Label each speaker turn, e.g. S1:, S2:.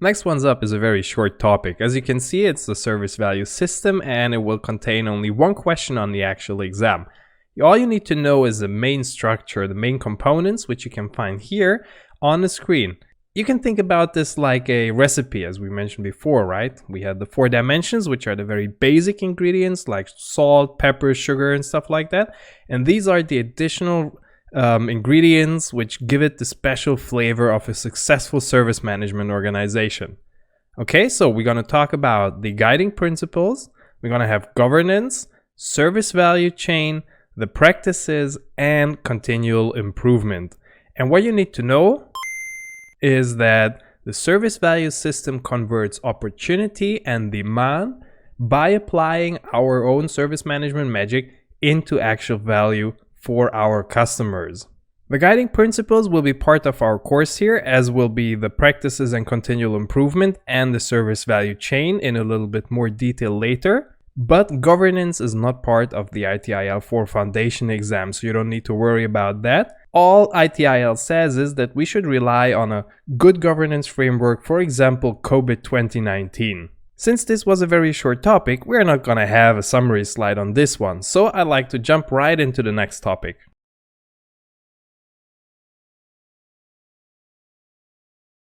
S1: Next one's up is a very short topic. As you can see, it's the service value system and it will contain only one question on the actual exam. All you need to know is the main structure, the main components, which you can find here on the screen. You can think about this like a recipe, as we mentioned before, right? We had the 4 dimensions, which are the very basic ingredients like salt, pepper, sugar, and stuff like that. And these are the additional ingredients which give it the special flavor of a successful service management organization. Okay, so we're going to talk about the guiding principles. We're going to have governance, service value chain, the practices, and continual improvement. And what you need to know is that the service value system converts opportunity and demand by applying our own service management magic into actual value for our customers. The guiding principles will be part of our course here, as will be the practices and continual improvement and the service value chain in a little bit more detail later. But governance is not part of the ITIL 4 foundation exam, so you don't need to worry about that. All ITIL says is that we should rely on a good governance framework, for example, COVID 2019. Since this was a very short topic, we're not gonna have a summary slide on this one, so I'd like to jump right into the next topic.